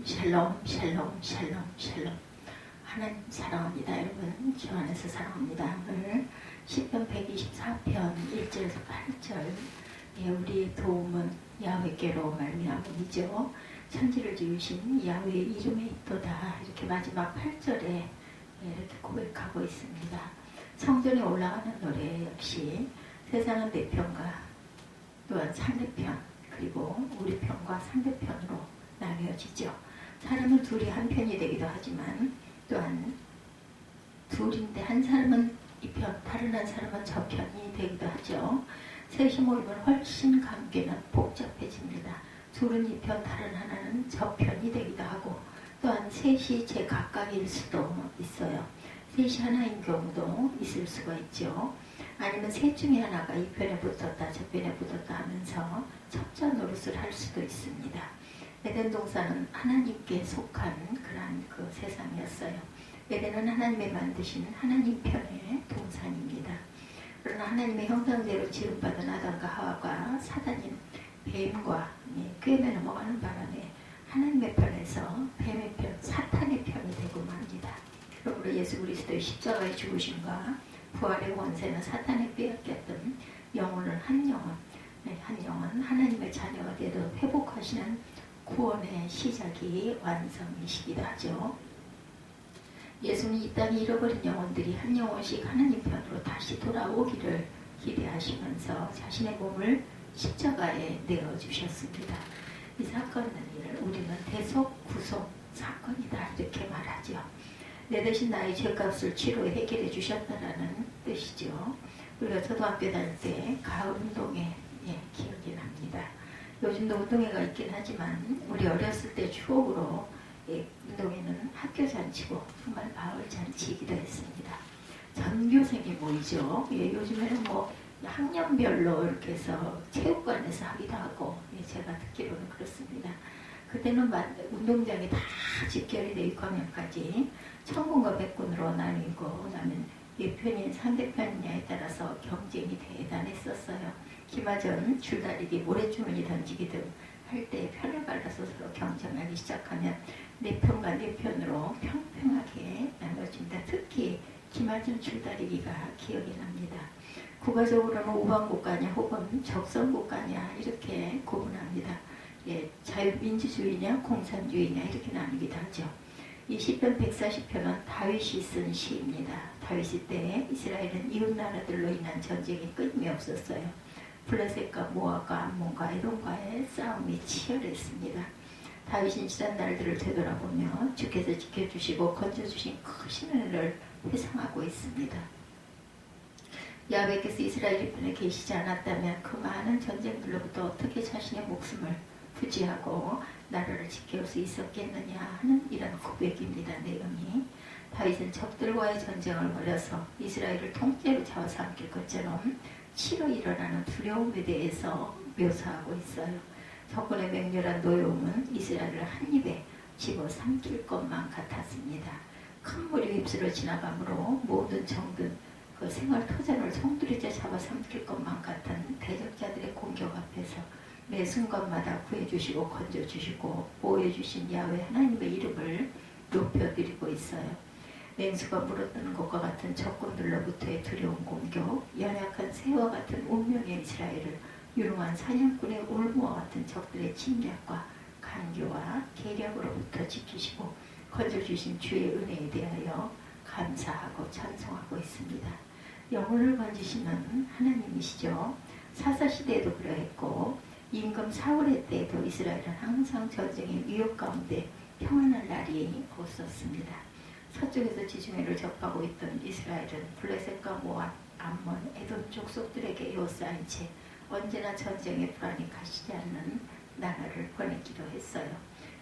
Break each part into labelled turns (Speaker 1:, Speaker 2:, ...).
Speaker 1: 샬롬 샬롬 샬롬 샬롬. 하나님 사랑합니다. 여러분 주 안에서 사랑합니다. 오늘 시편 124편 1절에서 8절. 우리의 도움은 야훼께로 말미암음이죠. 천지를 지으신 야훼의 이름에 있도다. 이렇게 마지막 8절에 이렇게 고백하고 있습니다. 성전에 올라가는 노래 역시 세상은 내 편과 또한 상대편, 그리고 우리 편과 상대편으로 나뉘어지죠. 사람은 둘이 한 편이 되기도 하지만 또한 둘인데 한 사람은 이 편, 다른 한 사람은 저 편이 되기도 하죠. 셋이 모이면 훨씬 관계는 복잡해집니다. 둘은 이 편, 다른 하나는 저 편이 되기도 하고, 또한 셋이 제각각일 수도 있어요. 셋이 하나인 경우도 있을 수가 있죠. 아니면 셋 중에 하나가 이 편에 붙었다 저 편에 붙었다 하면서 첩자 노릇을 할 수도 있습니다. 에덴 동산은 하나님께 속한 그러한 그 세상이었어요. 에덴은 하나님이 만드신 하나님 편의 동산입니다. 그러나 하나님의 형상대로 지음받은 아담과 하와가 사단인 뱀과 꾀에 넘어가는 바람에 하나님의 편에서 뱀의 편, 사탄의 편이 되고 맙니다. 그러므로 예수 그리스도의 십자가의 죽으심과 부활의 원세는 사탄에 빼앗겼던 영혼을 한 영혼 하나님의 자녀가 되도 회복하시는 구원의 시작이 완성이시기도 하죠. 예수는 이 땅에 잃어버린 영혼들이 한 영혼씩 하나님 편으로 다시 돌아오기를 기대하시면서 자신의 몸을 십자가에 내어주셨습니다. 이 사건은 우리는 대속 구속 사건이다 이렇게 말하죠. 내 대신 나의 죄값을 치료해 해결해 주셨다라는 뜻이죠. 우리가 초등학교 다닐 때 가을 운동회 기억이 납니다. 요즘도 운동회가 있긴 하지만 우리 어렸을 때 추억으로 운동회는 학교 잔치고 정말 마을 잔치이기도 했습니다. 전교생이 모이죠. 요즘에는 뭐 학년별로 이렇게 해서 체육관에서 하기도 하고 제가 듣기로는 그렇습니다. 그때는 운동장이 다 집결이 돼 있고 하면까지 천군과 백군으로 나뉘고 그다음에 예편인 상대편이냐에 따라서 경쟁이 대단했었어요. 기마전, 줄다리기, 모래주머니 던지기 등 할 때 편을 갈라서 서로 경쟁하기 시작하면 내 편과 내 편으로 평평하게 나눠집니다. 특히 기마전, 줄다리기가 기억이 납니다. 국가적으로는 우방국가냐 혹은 적성국가냐 이렇게 구분합니다. 자유민주주의냐 공산주의냐 이렇게 나누기도 하죠. 이 시편 140편은 다윗이 쓴 시입니다. 다윗이 때 이스라엘은 이웃 나라들로 인한 전쟁이 끊임이 없었어요. 블레셋과 모압과 암몬과 에돔과의 싸움이 치열했습니다. 다윗은 지난 날들을 되돌아보며 주께서 지켜주시고 건져주신 크신 은혜를 회상하고 있습니다. 야훼께서 이스라엘 편에 계시지 않았다면 그 많은 전쟁들로부터 어떻게 자신의 목숨을 부지하고 나라를 지킬 수 있었겠느냐 하는 이런 고백입니다. 내용이 다윗은 적들과의 전쟁을 벌여서 이스라엘을 통째로 잡아삼킬 것처럼 치로 일어나는 두려움에 대해서 묘사하고 있어요. 적군의 맹렬한 노여움은 이스라엘을 한 입에 집어삼킬 것만 같았습니다. 큰 물이 휩쓸어 지나가므로 모든 정든 그 생활 터전을 송두리째 잡아삼킬 것만 같은 대적자들의 공격 앞에서 매 순간마다 구해주시고 건져주시고 보호해주신 야훼 하나님의 이름을 높여드리고 있어요. 맹수가 물어뜯는 것과 같은 적군들로부터의 두려운 공격, 연약한 새와 같은 운명의 이스라엘을 유능한 사냥꾼의 올무와 같은 적들의 침략과 간교와 계략으로부터 지키시고 건져주신 주의 은혜에 대하여 감사하고 찬송하고 있습니다. 영혼을 건지시는 하나님이시죠. 사사시대에도 그러했고 임금 사울의 때에도 이스라엘은 항상 전쟁의 위협 가운데 평안할 날이 없었습니다. 서쪽에서 지중해를 접하고 있던 이스라엘은 블레셋과 모압, 암몬, 에돔 족속들에게 에워싸인 채 언제나 전쟁의 불안이 가시지 않는 나라를 보냈기도 했어요.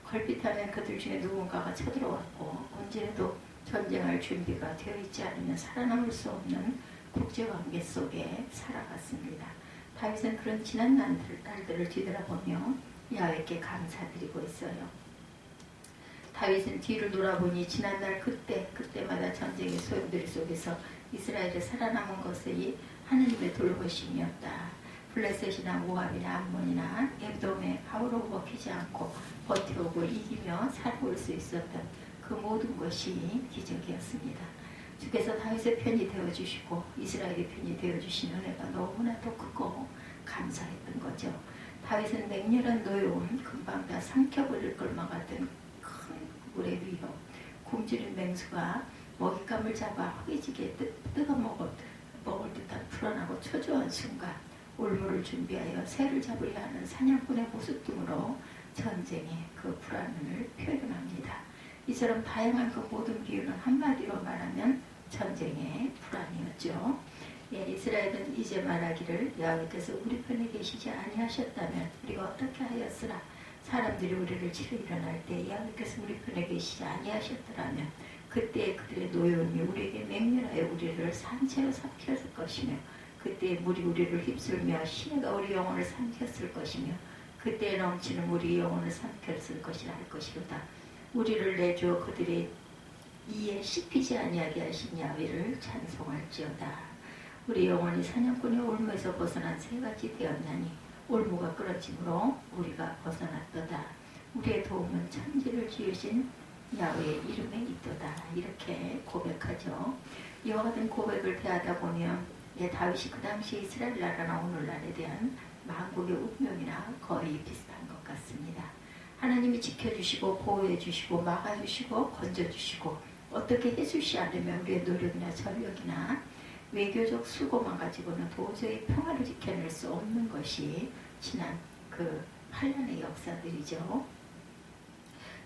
Speaker 1: 걸핏하면 그들 중에 누군가가 쳐들어왔고 언제라도 전쟁할 준비가 되어 있지 않으면 살아남을 수 없는 국제관계 속에 살아갔습니다. 다윗은 그런 지난 날들을 뒤돌아보며 야훼께 감사드리고 있어요. 다윗은 뒤를 돌아보니 지난날 그때마다 전쟁의 소용돌이 속에서 이스라엘에 살아남은 것이 하나님의 돌보심이었다. 블레셋이나 모압이나 암몬이나 에돔에 바울로 먹히지 않고 버텨오고 이기며 살아올 수 있었던 그 모든 것이 기적이었습니다. 주께서 다윗의 편이 되어주시고 이스라엘의 편이 되어주신 은혜가 너무나도 크고 감사했던 거죠. 다윗은 맹렬한 노여움, 금방 다 삼켜버릴 걸만 같은 큰 물의 위협, 굶주린 맹수가 먹잇감을 잡아 허기지게 뜯어먹을 듯한 불안하고 초조한 순간 올무를 준비하여 새를 잡으려 하는 사냥꾼의 모습 등으로 전쟁의 그 불안을 표현합니다. 이처럼 다양한 그 모든 비유는 한마디로 말하면 전쟁의 불안이었죠. 예, 이스라엘은 이제 말하기를 여호와께서 우리 편에 계시지 아니하셨다면 우리가 어떻게 하였으나 사람들이 우리를 치러 일어날 때 여호와께서 우리 편에 계시지 아니하셨더라면 그때 그들의 노여움이 우리에게 맹렬하여 우리를 산채로 삼켰을 것이며 그때 물이 우리를 휩쓸며 시내가 우리 영혼을 삼켰을 것이며 그때 넘치는 우리 영혼을 삼켰을 것이라 할 것이로다. 우리를 내주어 그들의 이에 씹히지 아니하게 하신 야훼를 찬송할지어다. 우리 영혼이 사냥꾼의 올무에서 벗어난 새같이 되었나니 올무가 끊어짐으로 우리가 벗어났도다. 우리의 도움은 천지를 지으신 야훼의 이름에 있도다. 이렇게 고백하죠. 이와 같은 고백을 대하다 보면 다윗이 그 당시 이스라엘 나라나 오늘날에 대한 만국의 운명이나 거의 비슷한 것 같습니다. 하나님이 지켜주시고 보호해주시고 막아주시고 건져주시고 어떻게 해주시 않으면 우리의 노력이나 전력이나 외교적 수고만 가지고는 도저히 평화를 지켜낼 수 없는 것이 지난 그 환란의 역사들이죠.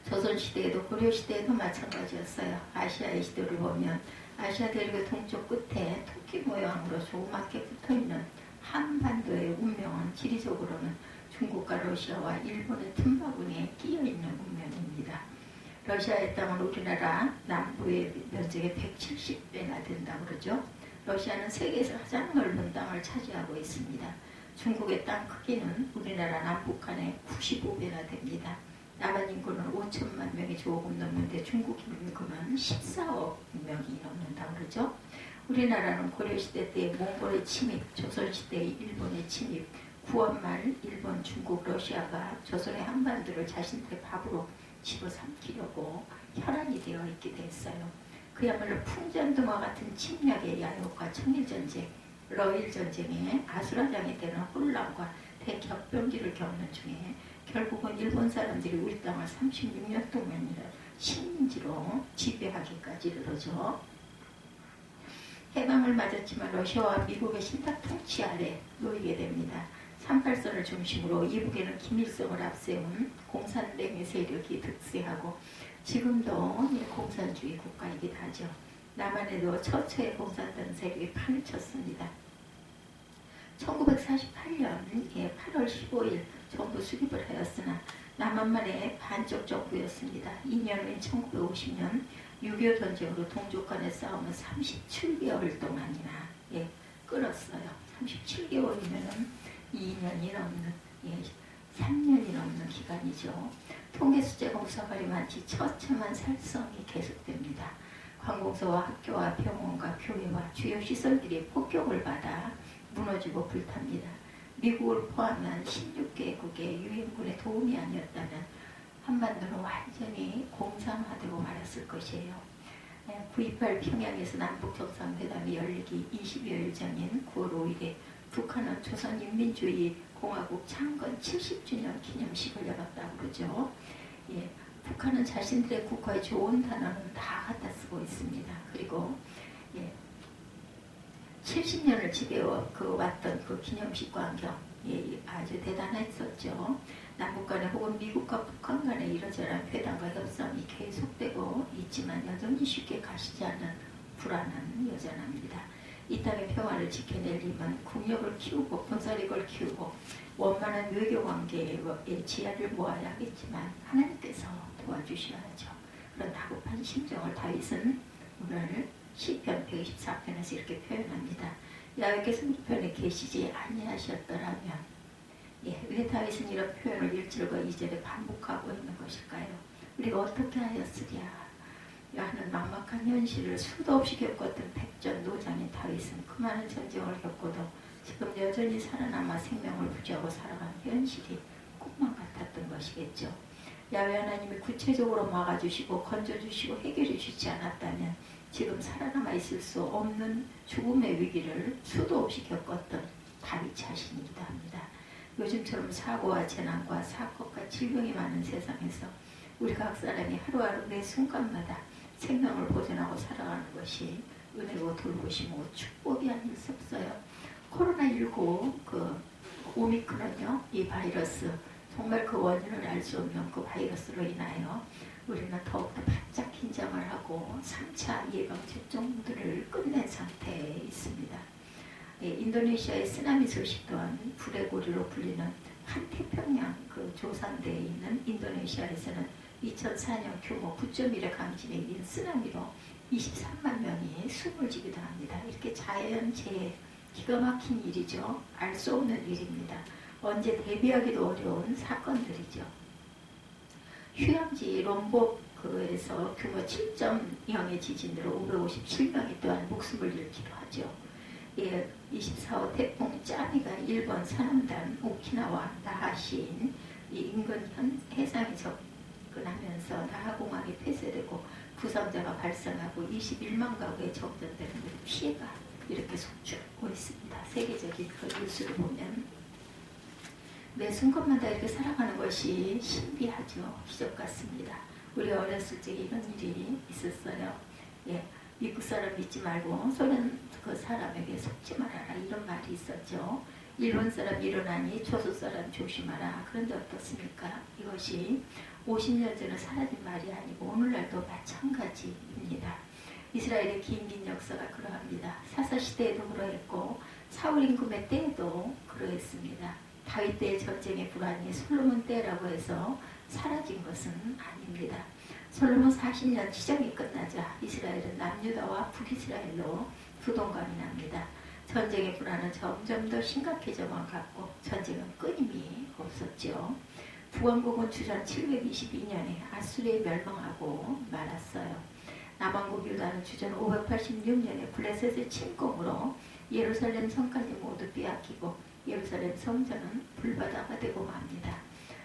Speaker 1: 조선시대에도 고려시대에도 마찬가지였어요. 아시아의 시도를 보면 아시아 대륙의 동쪽 끝에 토끼 모양으로 조그맣게 붙어있는 한반도의 운명은 지리적으로는 중국과 러시아와 일본의 틈바구니에 끼어있는 운명입니다. 러시아의 땅은 우리나라 남부의 면적의 170배나 된다고 그러죠. 러시아는 세계에서 가장 넓은 땅을 차지하고 있습니다. 중국의 땅 크기는 우리나라 남북한의 95배나 됩니다. 남한 인구는 5천만 명이 조금 넘는데 중국 인구는 14억 명이 넘는다고 그러죠. 우리나라는 고려시대 때 몽골의 침입, 조선시대의 일본의 침입, 구원말 일본, 중국, 러시아가 조선의 한반도를 자신들의 밥으로 집어삼키려고 혈안이 되어 있게 됐어요. 그야말로 풍전등화 같은 침략의 야욕과 청일전쟁, 러일전쟁에 아수라장이 되는 혼란과 대격변기를 겪는 중에 결국은 일본 사람들이 우리 땅을 36년 동안이나 식민지로 지배하기까지 이르죠. 해방을 맞았지만 러시아와 미국의 신탁 통치 아래 놓이게 됩니다. 38선을 중심으로 이북에는 김일성을 앞세운 공산당의 세력이 득세하고 지금도 공산주의 국가이기도 하죠. 남한에도 처처의 공산당 세력이 판을 쳤습니다. 1948년 8월 15일 정부 수립을 하였으나 남한만의 반쪽 정부였습니다. 2년 후인 1950년 6.25 전쟁으로 동족 간의 싸움은 37개월 동안이나 끌었어요. 37개월이면 2년이 넘는 3년이 넘는 기간이죠. 통계 숫자가 우사발이 많지 처참한 살성이 계속됩니다. 관공서와 학교와 병원과 교회와 주요 시설들이 폭격을 받아 무너지고 불탑니다. 미국을 포함한 16개국의 유엔군의 도움이 아니었다면 한반도는 완전히 공산화되고 말았을 것이에요. 9.28 평양에서 남북정상회담이 열리기 20여일 전인 9월 5일에 북한은 조선인민주의공화국 창건 70주년 기념식을 열었다고 그러죠. 북한은 자신들의 국가의 좋은 단어는 다 갖다 쓰고 있습니다. 그리고 70년을 지배해왔던 그 기념식 광경 아주 대단했었죠. 남북 간에 혹은 미국과 북한 간에 이러저러한 회담과 협상이 계속되고 있지만 여전히 쉽게 가시지 않는 불안한 여전합니다. 이 땅의 평화를 지켜낼 힘은 국력을 키우고 군사력을 키우고 원만한 외교관계의 지혜를 모아야 하겠지만 하나님께서 도와주셔야죠. 그런 다급한 심정을 다윗은 오늘 시편 124편에서 이렇게 표현합니다. 야훼께서 우리 편에 계시지 아니하셨더라면 왜 다윗은 이런 표현을 1절과 2절에 반복하고 있는 것일까요? 우리가 어떻게 하였으랴 하는 막막한 현실을 수도 없이 겪었던 백전노장인 다윗은 그 많은 전쟁을 겪고도 지금 여전히 살아남아 생명을 부지하고 살아가는 현실이 꿈만 같았던 것이겠죠. 야훼 하나님이 구체적으로 막아주시고 건져주시고 해결해 주지 않았다면 지금 살아남아 있을 수 없는 죽음의 위기를 수도 없이 겪었던 다윗 자신이기도 합니다. 요즘처럼 사고와 재난과 사건과 질병이 많은 세상에서 우리 각 사람이 하루하루 매 순간마다 생명을 보존하고 살아가는 것이 은혜고 돌보심이고 축복이 아닐 수 없어요. 코로나19 오미크론요, 이 바이러스 정말 그 원인을 알 수 없는 그 바이러스로 인하여 우리는 더욱더 바짝 긴장을 하고 3차 예방접종들을 끝낸 상태에 있습니다. 인도네시아의 쓰나미 소식 또한 불의 고리로 불리는 한태평양 그 조산대에 있는 인도네시아에서는 2004년 규모 9.1의 강진에 이은 쓰나미로 23만 명이 숨을 지기도 합니다. 이렇게 자연재해 기가 막힌 일이죠. 알 수 없는 일입니다. 언제 대비하기도 어려운 사건들이죠. 휴양지 롬복에서 규모 7.0의 지진으로 557명이 또한 목숨을 잃기도 하죠. 24호 태풍 짜미가 일본 산남단 오키나와 나하 시인 인근 해상에 접근하면서 나하 공항이 폐쇄되고 부상자가 발생하고 21만 가구에 정전되는 피해가 이렇게 속출하고 있습니다. 세계적인 그 뉴스를 보면 매 순간마다 이렇게 살아가는 것이 신비하죠. 기적 같습니다. 우리 어렸을 적에 이런 일이 있었어요. 미국 사람 믿지 말고 소련 그 사람에게 속지 말아라 이런 말이 있었죠. 일본 사람 일어나니 조선 사람 조심하라. 그런데 어떻습니까? 이것이 50년 전에 사라진 말이 아니고 오늘날도 마찬가지입니다. 이스라엘의 긴 역사가 그러합니다. 사사시대에도 그러했고 사울 임금의 때에도 그러했습니다. 다윗 때의 전쟁의 불안이 솔로몬 때라고 해서 사라진 것은 아닙니다. 솔로몬 40년 시정이 끝나자 이스라엘은 남유다와 북이스라엘로 부동감이 납니다. 전쟁의 불안은 점점 더 심각해져만 갔고 전쟁은 끊임이 없었죠. 북왕국은 주전 722년에 아수리에 멸망하고 말았어요. 남왕국 유다는 주전 586년에 블레셋의 침공으로 예루살렘 성까지 모두 빼앗기고 예루살렘 성전은 불바다가 되고 맙니다.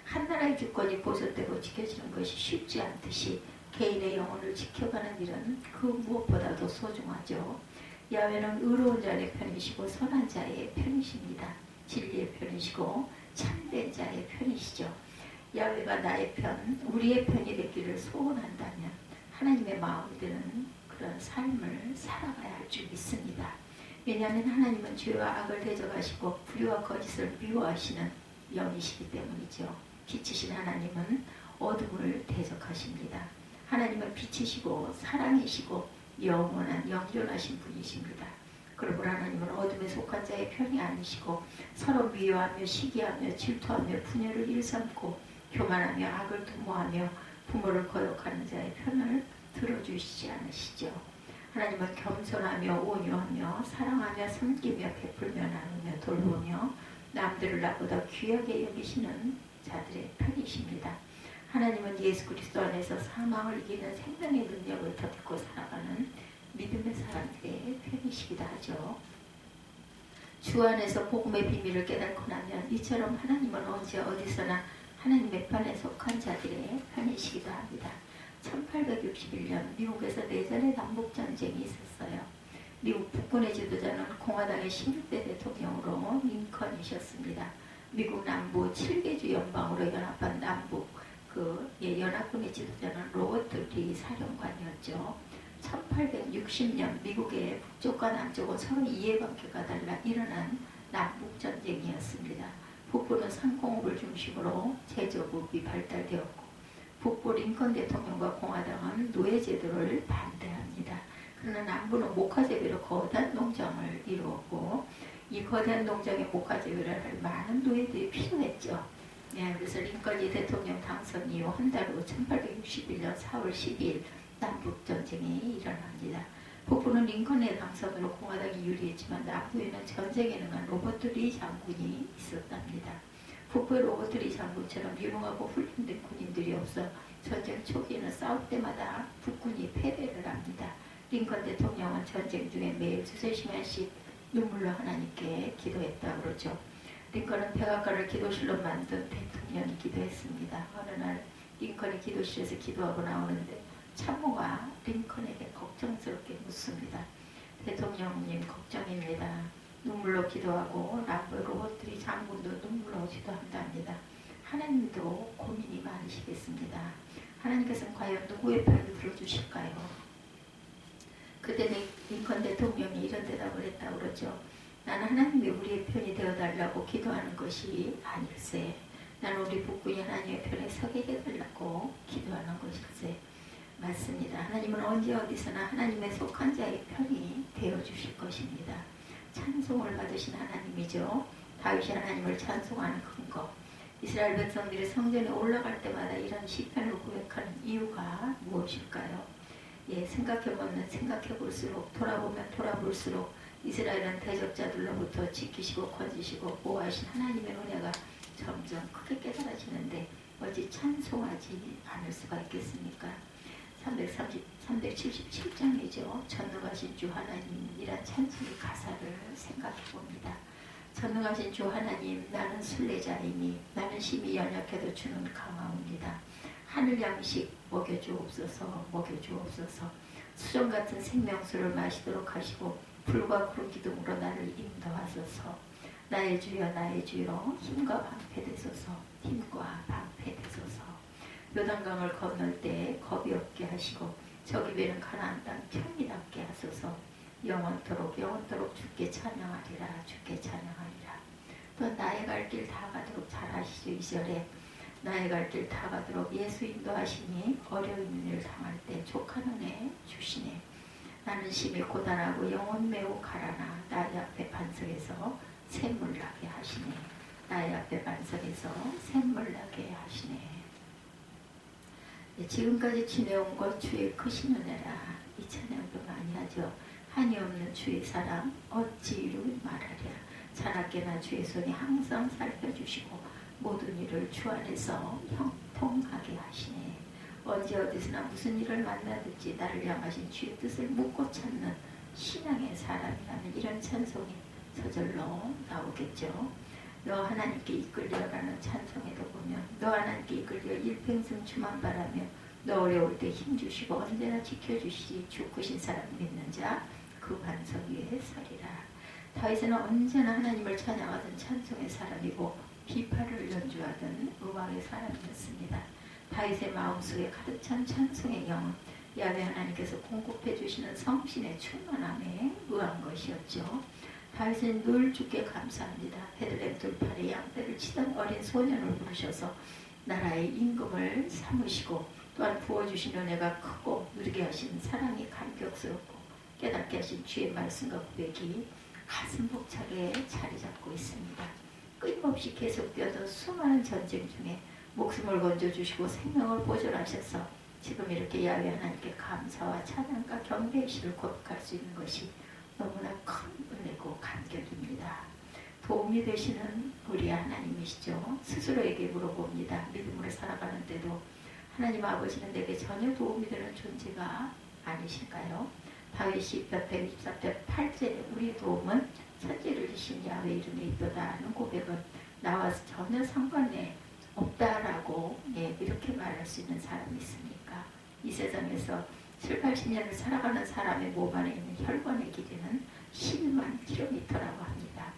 Speaker 1: 한 나라의 주권이 보존되고 지켜지는 것이 쉽지 않듯이 개인의 영혼을 지켜가는 일은 그 무엇보다도 소중하죠. 야훼는 의로운 자의 편이시고 선한 자의 편이십니다. 진리의 편이시고 참된 자의 편이시죠. 야훼가 나의 편, 우리의 편이 되기를 소원한다면 하나님의 마음이 드는 그런 삶을 살아가야 할 줄 믿습니다. 왜냐하면 하나님은 죄와 악을 대적하시고 불의와 거짓을 미워하시는 영이시기 때문이죠. 빛이신 하나님은 어둠을 대적하십니다. 하나님은 빛이시고 사랑이시고 영원한 영존하신 분이십니다. 그러므로 하나님은 어둠에 속한 자의 편이 아니시고 서로 미워하며 시기하며 질투하며 분열을 일삼고 교만하며 악을 도모하며 부모를 거역하는 자의 편을 들어주시지 않으시죠. 하나님은 겸손하며 온유하며 사랑하며 섬기며 베풀며 나누며 돌보며 남들을 나보다 귀하게 여기시는 자들의 편이십니다. 하나님은 예수 그리스도 안에서 사망을 이기는 생명의 능력을 덧입고 살아가는 믿음의 사람들의 편이시기도 하죠. 주 안에서 복음의 비밀을 깨닫고 나면 이처럼 하나님은 언제 어디서나 하나님의 편에 속한 자들의 편이시기도 합니다. 1861년 미국에서 4차례 남북전쟁이 있었어요. 미국 북군의 지도자는 공화당의 16대 대통령으로 링컨이셨습니다. 미국 남부 7개주 연방으로 연합한 남북 연합군의 지도자는 로버트 리 사령관이었죠. 1860년 미국의 북쪽과 남쪽은 서로 이해관계가 달라 일어난 남북전쟁이었습니다. 북부는 상공업을 중심으로 제조업이 발달되었고 북부 링컨 대통령과 공화당은 노예제도를 반대합니다. 그러나 남부는 목화재배로 거대한 농장을 이루었고 이 거대한 농장에 목화재배를 할 많은 노예들이 필요했죠. 그래서 링컨이 대통령 당선 이후 한 달 후 1861년 4월 12일 남북전쟁이 일어납니다. 북부는 링컨의 당선으로 공화당이 유리했지만 남부에는 전쟁에 능한 로버트 리 장군이 있었답니다. 북부의 로버트 리 장군처럼 유능하고 훈련된 군인들이 없어 전쟁 초기에는 싸울 때마다 북군이 패배를 합니다. 링컨 대통령은 전쟁 중에 매일 2-3시간씩 눈물로 하나님께 기도했다고 그러죠. 링컨은 백악관을 기도실로 만든 대통령이 기도했습니다. 어느 날 링컨이 기도실에서 기도하고 나오는데 참모가 링컨에게 걱정스럽게 묻습니다. 대통령님 걱정입니다. 눈물로 기도하고 로봇들이 장군도 눈물로 기도한답니다. 하나님도 고민이 많으시겠습니다. 하나님께서는 과연 누구의 편을 들어주실까요? 그때 링컨 대통령이 이런 대답을 했다고 그러죠. 나는 하나님이 우리의 편이 되어달라고 기도하는 것이 아닐세. 나는 우리 북군이 하나님의 편에 서게 해달라고 기도하는 것일세. 맞습니다. 하나님은 언제 어디서나 하나님의 속한 자의 편이 되어주실 것입니다. 찬송을 받으신 하나님이죠. 다윗이 하나님을 찬송하는 근거. 이스라엘 백성들이 성전에 올라갈 때마다 이런 시편을 고백하는 이유가 무엇일까요? 생각해보면 생각해볼수록 돌아보면 돌아볼수록 이스라엘은 대적자들로부터 지키시고 건지시고 보호하신 하나님의 은혜가 점점 크게 깨달아지는데 어찌 찬송하지 않을 수가 있겠습니까? 377장이죠. 전능하신 주 하나님이란 찬송의 가사를 생각해봅니다. 전능하신 주 하나님, 나는 순례자이니 나는 심히 연약해도 주는 강하옵니다. 하늘 양식 먹여주옵소서. 먹여주옵소서. 수정 같은 생명수를 마시도록 하시고 불과 구름 기둥으로 나를 인도하소서. 나의 주여 나의 주여 힘과 방패 되소서. 힘과 방패 되소서. 요단강을 건널 때 겁이 없게 하시고 저기 배는 가나안 땅 편히 닿게 하소서. 영원토록 영원토록 주께 찬양하리라. 주께 찬양하리라. 또 나의 갈 길 다 가도록 잘하시죠. 2절에 나의 갈 길 다 가도록 예수 인도하시니 어려운 일을 당할 때 족한 은혜 주시네. 나는 심히 고단하고 영혼 매우 가라나 나의 앞에 반석에서 샘물 나게 하시네. 나의 앞에 반석에서 샘물 나게 하시네. 지금까지 지내온 것 주의 크신 은혜라. 이 찬양도 많이 하죠. 한이 없는 주의 사랑 어찌 이루 말하랴. 자나깨나 주의 손이 항상 살펴주시고 모든 일을 주 안에서 형통하게 하시네. 언제 어디서나 무슨 일을 만나든지 나를 향하신 주의 뜻을 묻고 찾는 신앙의 사람이라는 이런 찬송이 저절로 나오겠죠. 너 하나님께 이끌려라는 찬송에도 보면 너 하나님께 이끌려 일평생 주만 바라며 너 어려울 때 힘주시고 언제나 지켜주시지 주 크신 사람 믿는 자 그 반석 위에 서리라. 다윗은 언제나 하나님을 찬양하던 찬송의 사람이고 비파를 연주하던 음악의 사람이었습니다. 다윗의 마음속에 가득 찬 찬송의 영은 야훼 하나님께서 공급해 주시는 성신의 충만함에 의한 것이었죠. 다윗은 늘 주께 감사합니다. 베들레헴 들판에 양떼를 치던 어린 소년을 부르셔서 나라의 임금을 삼으시고 또한 부어주신 은혜가 크고 누리게 하신 사랑이 감격스럽고 깨닫게 하신 주의 말씀과 고백이 가슴 벅차게 자리 잡고 있습니다. 끊임없이 계속되었던 수많은 전쟁 중에 목숨을 건져주시고 생명을 보존하셔서 지금 이렇게 야훼 하나님께 감사와 찬양과 경배의 시를 고백할 수 있는 것이 너무나 큰 은혜고 감격입니다. 도움이 되시는 우리 하나님이시죠. 스스로에게 물어봅니다. 믿음으로 살아가는데도 하나님 아버지는 내게 전혀 도움이 되는 존재가 아니실까요? 다윗이 시편 124편 8절에 우리 도움은 천지를 지신 야훼 이름에 있도다는 고백은 나와 전혀 상관에 없다라고 이렇게 말할 수 있는 사람이 있습니까? 이 세상에서 7, 80년을 살아가는 사람의 몸 안에 있는 혈관의 길이는 12만 킬로미터라고 합니다.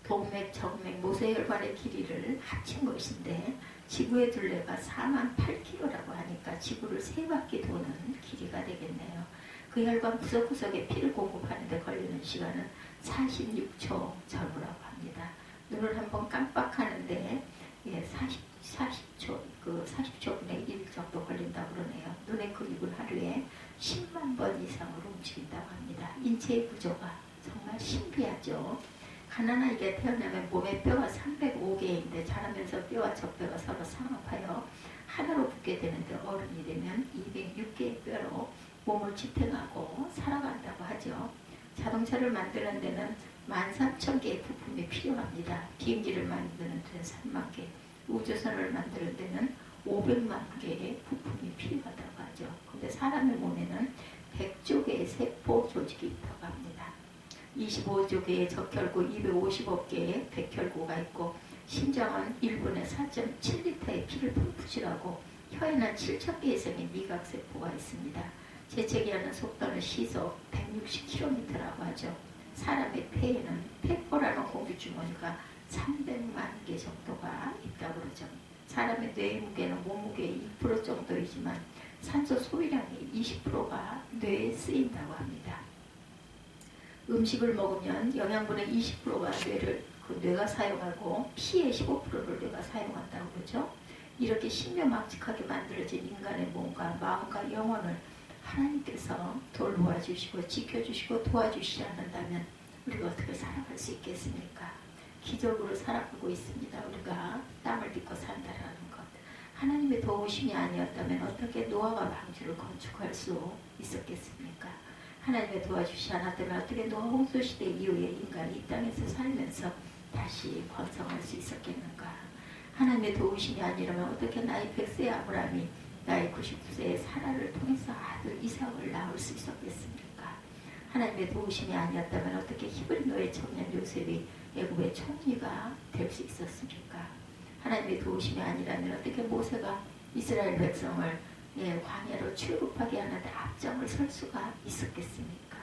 Speaker 1: 동맥, 정맥, 모세혈관의 길이를 합친 것인데 지구의 둘레가 4만 8km라고 하니까 지구를 3바퀴 도는 길이가 되겠네요. 그 혈관 구석구석에 피를 공급하는 데 걸리는 시간은 46초 전후라고 합니다. 눈을 한번 깜빡하는데 40초, 40초분의 1 정도 걸린다고 그러네요. 눈의 근육은 하루에 10만 번 이상으로 움직인다고 합니다. 인체의 구조가 정말 신비하죠. 가난하게 태어나면 몸에 뼈가 305개인데 자라면서 뼈와 젖뼈가 서로 상합하여 하나로 붙게 되는데 어른이 되면 206개의 뼈로 몸을 지탱하고 살아간다고 하죠. 자동차를 만드는 데는 13,000개의 부품이 필요합니다. 비행기를 만드는 데는 3만 개, 우주선을 만드는 데는 500만 개의 부품이 필요하다고 하죠. 근데 사람의 몸에는 100조 개의 세포 조직이 있다고 합니다. 25조 개의 적혈구 250억 개의 백혈구가 있고 심장은 1분에 4.7리터의 피를 분푸시라고 혀에는 7,000개 이상의 미각세포가 있습니다. 재채기하는 속도는 시속 160km라고 하죠. 사람의 폐에는 폐포라는 공기주머니가 300만 개 정도가 있다고 그러죠. 사람의 뇌의 무게는 몸무게의 2% 정도이지만 산소 소비량의 20%가 뇌에 쓰인다고 합니다. 음식을 먹으면 영양분의 20%가 뇌가 사용하고 피의 15%를 뇌가 사용한다고 그러죠. 이렇게 신묘막측하게 만들어진 인간의 몸과 마음과 영혼을 하나님께서 돌보아주시고 지켜주시고 도와주시지 않는다면 우리가 어떻게 살아갈 수 있겠습니까? 기적으로 살아가고 있습니다. 우리가 땅을 딛고 산다라는 것. 하나님의 도우심이 아니었다면 어떻게 노아가 방주를 건축할 수 있었겠습니까? 하나님의 도와주시지 않았다면 어떻게 노아 홍수시대 이후에 인간이 이 땅에서 살면서 다시 번성할 수 있었겠는가? 하나님의 도우심이 아니라면 어떻게 나이 100세의 아브라함이 나이 99세의 사라를 통해서 아들 이삭을 낳을 수 있었겠습니까? 하나님의 도우심이 아니었다면 어떻게 히브리노의 청년 요셉이 애굽의 총리가 될 수 있었습니까? 하나님의 도우심이 아니라면 어떻게 모세가 이스라엘 백성을 광야로 출국하게 하는데 앞장을 설 수가 있었겠습니까?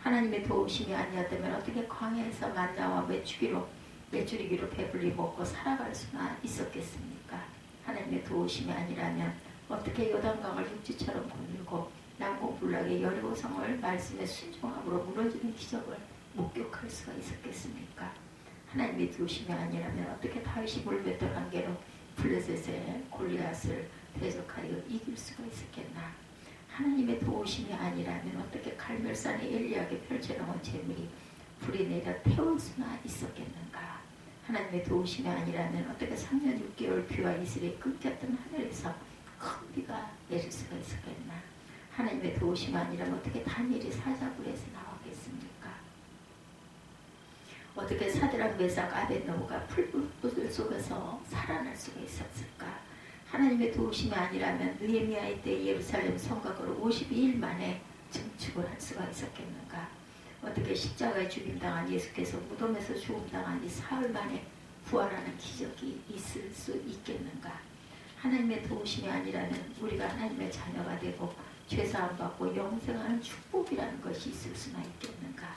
Speaker 1: 하나님의 도우심이 아니었다면 어떻게 광야에서 만나와 메추리기로 배불리 먹고 살아갈 수가 있었겠습니까? 하나님의 도우심이 아니라면 어떻게 요단강을 육지처럼 건너고 난공불락의 여리고성을 말씀의 순종함으로 무너지는 기적을 목격할 수가 있었겠습니까? 하나님의 도우심이 아니라면 어떻게 다윗이 물뱉던 안개로 블레셋의 골리앗을 대적하여 이길 수가 있었겠나? 하나님의 도우심이 아니라면 어떻게 갈멜산의 엘리야에게 펼쳐놓은 재물이 불이 내려 태울 수나 있었겠는가? 하나님의 도우심이 아니라면 어떻게 3년 6개월 비와 이슬이 끊겼던 하늘에서 큰 비가 내릴 수가 있었겠나? 하나님의 도우심이 아니라면 어떻게 다니엘이 사자굴에서 나왔겠습니까? 어떻게 사드락 메삭 아벳노고가 풀불 속에서 살아날 수가 있었을까? 하나님의 도우심이 아니라면 느헤미야의 때 예루살렘 성곽으로 52일 만에 증축을 할 수가 있었겠는가? 어떻게 십자가에 죽임당한 예수께서 무덤에서 죽음당한 이 사흘 만에 부활하는 기적이 있을 수 있겠는가? 하나님의 도우심이 아니라면 우리가 하나님의 자녀가 되고 죄사함 받고 영생하는 축복이라는 것이 있을 수나 있겠는가?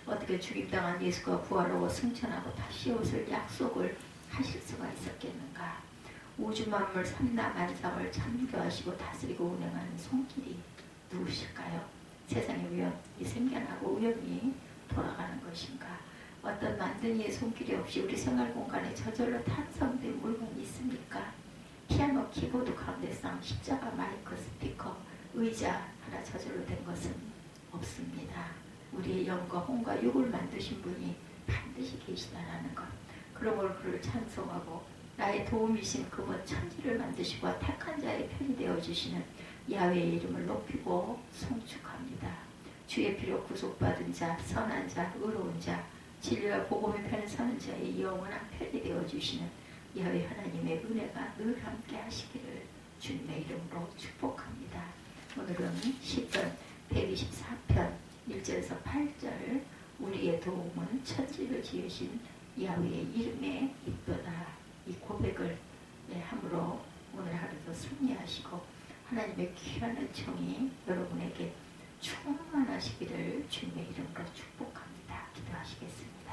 Speaker 1: 어떻게 죽임당한 예수가 부활하고 승천하고 다시 오실 약속을 하실 수가 있었겠는가? 우주 만물 삼라만상을 창조하시고 다스리고 운행하는 손길이 누구실까요? 세상에 우연히 생겨나고 우연히 돌아가는 것인가? 어떤 만든 이의 손길이 없이 우리 생활 공간에 저절로 탄성된 물건이 있습니까? 피아노 키보드 가운데상 십자가 마이크 스피커 의자 하나 저절로 된 것은 없습니다. 우리의 영과 혼과 육을 만드신 분이 반드시 계시다라는 것. 그러므로 그를 찬송하고 나의 도움이신 그분 천지를 만드시고 택한 자의 편이 되어주시는 야훼의 이름을 높이고 송축합니다. 주의 피로 구속받은 자, 선한 자, 의로운 자, 진리와 복음의 편에 서는 자의 영원한 편이 되어주시는 야훼 하나님의 은혜가 늘 함께 하시기를 주님의 이름으로 축복합니다. 오늘은 시편 124편 1절에서 8절 우리의 도움은 천지를 지으신 야훼의 이름에 있도다. 이 고백을 함으로 오늘 하루도 승리하시고 하나님의 귀한 은총이 여러분에게 충만하시기를 주님의 이름으로 축복합니다. 기도하시겠습니다.